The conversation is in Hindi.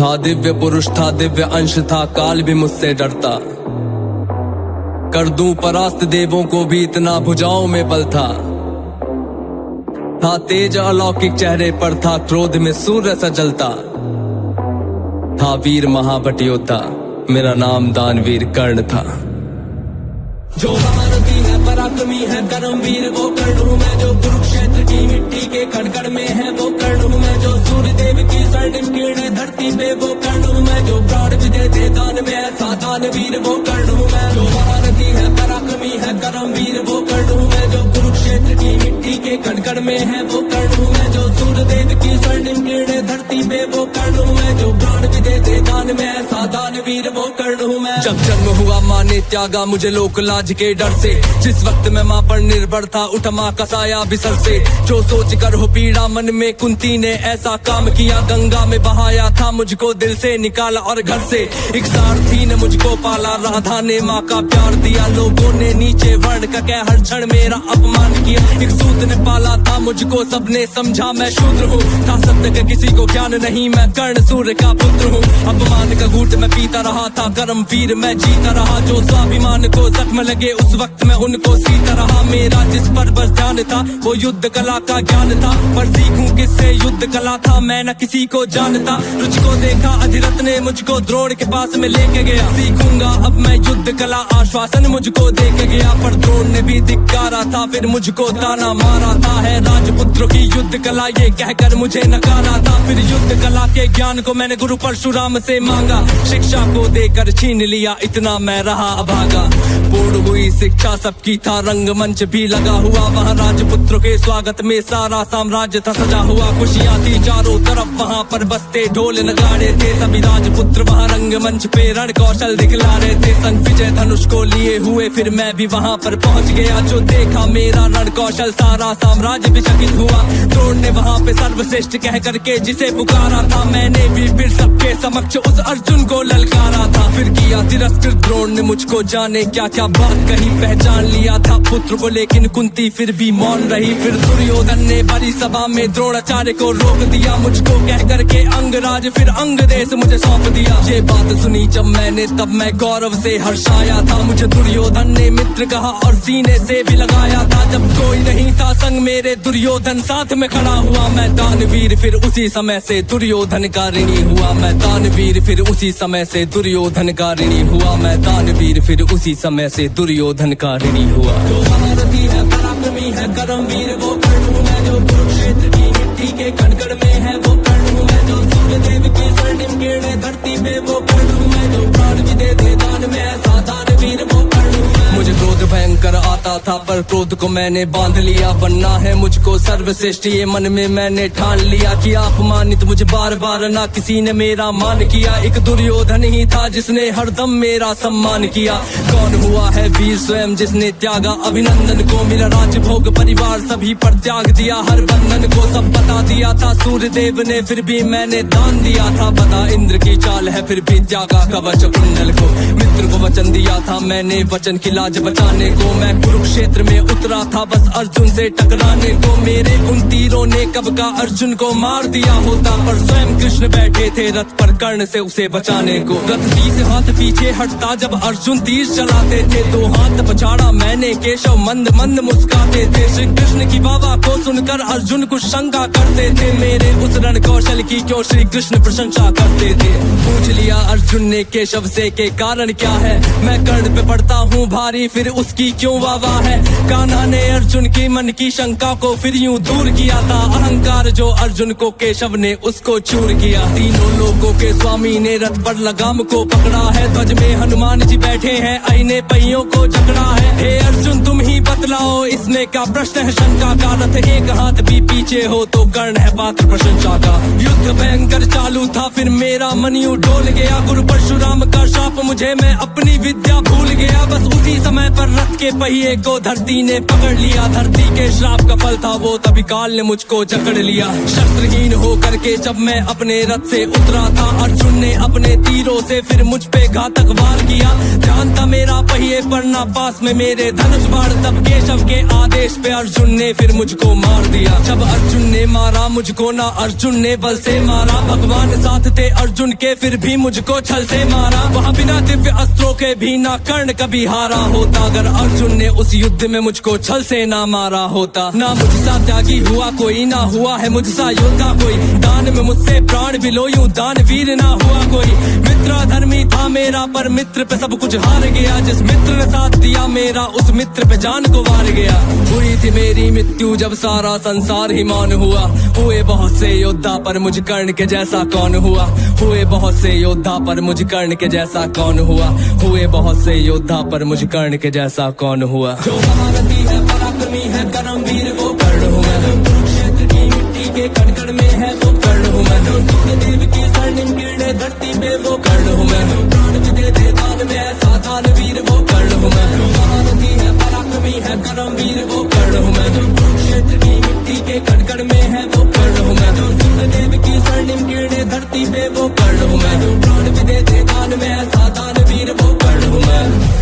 था दिव्य पुरुष था, दिव्य अंश था, काल भी मुझसे डरता। कर दूं परास्त देवों को भी, इतना भुजाओं में बल था। तेज अलौकिक चेहरे पर था, क्रोध में सूर्य सा जलता। था वीर महाभट योद्धा, मेरा नाम दानवीर कर्ण था। जो भारती है पराक्रमी है कर्मवीर वो कर्ण हूँ मैं, जो कुरुक्षेत्र की मिट्टी के कण में है वो कर्ण हूँ मैं, जो सूर्य देव की स्वर्णिम किरणें धरती पे वो कर्ण हूँ मैं, जो प्राण भी देते दान में ऐसा दानवीर वो कर्ण हूँ मैं। जो भारती है पराक्रमी है कर्मवीर वो कर्ण हूँ मैं, जो कुरुक्षेत्र की मिट्टी के कण में है वो कर्ण हूँ मैं, जो सूर्य देव की स्वर्णिम किरणें धरती पे वो कर्ण हूँ मैं, जो प्राण भी देते दान में ऐसा दानवीर वो कर्ण हूँ मैं। जब जन्म हुआ माँ ने त्यागा मुझे लोक लाज के डर से, जिस वक्त मैं माँ पर निर्भर था उठ माँ का साया बिसर से। जो सोच कर हो पीड़ा मन में कुंती ने ऐसा काम किया, गंगा में बहाया था मुझको दिल से निकाला और घर से। एक सारथी ने मुझको पाला, राधा ने माँ का प्यार दिया, लोगों ने नीचे वर्ण का कह हर क्षण मेरा अपमान किया। एक सूत ने पाला था मुझको, सबने समझा मैं शूद्र हूँ, था सत्य का किसी को ज्ञान नहीं, मैं कर्ण सूर्य का पुत्र हूँ। अपमान का घूंट मैं पीता रहा था, कर्मवीर मैं जीता रहा, जो स्वाभिमान को जख्म लगे उस वक्त मैं उनको सीता रहा। मेरा जिस पर बस ध्यान था वो युद्ध कला का ज्ञान था, पर सीखूं किससे युद्ध कला था मैं न किसी को जानता। रुचिको देखा अधिरथ ने मुझको द्रोण के पास में लेके गया, सीखूंगा अब मैं युद्ध कला आश्वासन मुझको देके गया। पर द्रोण ने भी धिक्कारा था, फिर मुझको ताना मारा था, है राजपुत्रों की युद्ध कला ये कहकर मुझे नकारा था। फिर युद्ध कला के ज्ञान को मैंने गुरु परशुराम से मांगा, शिक्षा को देकर छीन लिया, इतना मैं रहा अभागा। पूर्ण हुई शिक्षा सबकी था, रंगमंच भी लगा हुआ, वहाँ राजपुत्रों के स्वागत में सारा साम्राज्य था सजा हुआ। खुशियाँ थी चारों तरफ, वहाँ पर बजते ढोल नगाड़े थे, सभी राजपुत्र वहाँ रंगमंच पे रण कौशल दिखला रहे थे। संग विजय धनुष को लिए हुए फिर मैं भी वहाँ पर पहुँच गया, जो देखा मेरा रण कौशल सारा साम्राज्य भी चकित हुआ। द्रोण ने वहाँ पे सर्वश्रेष्ठ कह करके जिसे पुकारा था, मैंने भी फिर सबके समक्ष उस अर्जुन को ललकारा था। फिर किया तिरस्कृत द्रोण ने मुझको, जाने क्या क्या बात कही, पहचान लिया था पुत्र को लेकिन कुंती फिर भी मौन रही। फिर दुर्योधन ने बड़ी सभा में द्रोणाचार्य को रोक दिया, मुझको कह करके अंगराज फिर अंग देश मुझे सौंप दिया। ये बात सुनी जब मैंने तब मैं गौरव से हर्षाया था, मुझे दुर्योधन ने मित्र कहा और सीने से भी लगाया था। जब कोई नहीं था संग मेरे दुर्योधन साथ में खड़ा हुआ, मैं दानवीर फिर उसी समय से दुर्योधन का ऋणी हुआ। मैं दानवीर फिर उसी समय से दुर्योधन का ऋणी हुआ, मैं दानवीर फिर उसी समय से दुर्योधन का ऋणी हुआ। जो भारती है पराक्रमी है कर्मवीर वो कर्ण हूँ मैं, जो कुरुक्षेत्र की मिट्टी के कण में है वो कर्ण हूँ मैं, जो सूर्य देव की स्वर्णिम किरणें धरती पे वो कर्ण हूँ मैं, जो प्राण भी देते दान में ऐसा दानवीर वो कर्ण हूँ मैं। मुझे क्रोध भयंकर आता था पर क्रोध को मैंने बांध लिया, बनना है मुझको सर्वश्रेष्ठ ये मन में मैंने ठान लिया। कि अपमानित मुझे बार बार ना किसी ने मेरा मान किया, एक दुर्योधन ही था जिसने हरदम मेरा सम्मान किया। कौन हुआ है वीर स्वयं जिसने त्यागा अभिनंदन को, मेरा राजभोग परिवार सभी पर त्याग दिया, हर बंधन को सब बता दिया था सूर्य देव ने फिर भी मैंने दान दिया था। बता इंद्र की चाल है फिर भी त्यागा कवच कुंडल को, मित्र को वचन दिया था मैंने वचन की लाज बचाने को। मैं कुरुक्षेत्र में उतरा था बस अर्जुन से टकराने को, मेरे उन तीरों ने कब का अर्जुन को मार दिया होता, पर स्वयं कृष्ण बैठे थे रथ पर कर्ण से उसे बचाने को। रथ 20 हाथ पीछे हटता जब अर्जुन तीर चलाते थे, 2 हाथ पछाड़ा मैंने केशव मंद मंद मुस्काते थे। श्री कृष्ण की बाबा को सुनकर अर्जुन कुछ शंका करते थे, मेरे उस रण कौशल की क्यों श्री कृष्ण प्रशंसा करते थे। पूछ लिया अर्जुन ने केशव से के कारण क्या है, मैं कर्ण पे पड़ता हूँ भारी फिर उसकी क्यों वाह है। कान्हा ने अर्जुन की मन की शंका को फिर यूं दूर किया था, अहंकार जो अर्जुन को केशव ने उसको चूर किया। तीनों लोगों के स्वामी ने रथ पर लगाम को पकड़ा है, ध्वज में हनुमान जी बैठे हैं, आईने पहियों को जकड़ा है। हे अर्जुन तुम ही बतलाओ इसमें क्या प्रश्न है शंका का, रथ एक हाथ भी पीछे हो तो कर्ण है पात्र प्रशंसा का। युद्ध भयंकर चालू था फिर मेरा मन यूं डोल गया, गुरु परशुराम का शाप मुझे मैं अपनी विद्या भूल गया। बस उसी समय पर रथ के पहिए को धरती ने पकड़ लिया, धरती के के श्राप का फल था वो, तभी काल ने मुझको जकड़ लिया। शस्त्रहीन हो करके जब मैं अपने रथ से उतरा था, अर्जुन ने अपने तीरों से फिर मुझ पे घातक वार किया। ध्यान था मेरा पहिए पर ना पास में मेरे धनुष बाण, तब केशव के आदेश पे अर्जुन ने फिर मुझको मार दिया। जब अर्जुन ने मारा मुझको ना अर्जुन ने बल से मारा, भगवान साथ थे अर्जुन के फिर भी मुझको छल से मारा। वहाँ बिना दिव्य अस्त्रों के भी ना कर्ण कभी हारा होता, अगर अर्जुन ने उस युद्ध में मुझको छल से ना मारा होता। ना मुझसा त्यागी हुआ कोई, ना हुआ है मुझसा योद्धा कोई, दान में मुझसे प्राण भी लो यूं दानवीर ना हुआ कोई। मित्र धर्मी था मेरा पर मित्र पे सब कुछ हार गया, जिस मित्र ने साथ दिया मेरा उस मित्र पे जान को वार गया। हुई थी मेरी मृत्यु जब सारा संसार ही मान हुआ, हुए बहुत से योद्धा पर मुझ कर्ण के जैसा कौन हुआ। हुए बहुत से योद्धा पर मुझ कर्ण के जैसा कौन हुआ, हुए बहुत से योद्धा पर मुझ कर्ण के जैसा कौन हुआ। जो महारथी है पराक्रमी है कर्मवीर वो कर्ण हूँ मैं, कुरुक्षेत्र की मिट्टी के कण कण में है वो कर्ण हूँ मैं। सूर्यदेव की स्वर्णिम किरणें धरती पे वो कर्ण हूँ मैं, प्राण भी दे दे दान में ऐसा दानवीर वो कर्ण हूँ मैं। जो महारथी है पराक्रमी है कर्मवीर वो कर्ण हूँ मैं, कुरुक्षेत्र की मिट्टी के कण कण में है वो कर्ण हूँ मैं। सूर्यदेव की स्वर्णिम किरणें धरती पे वो कर्ण हूँ मैं, प्राण भी दे दे दान में ऐसा दानवीर वो कर्ण हूँ मैं।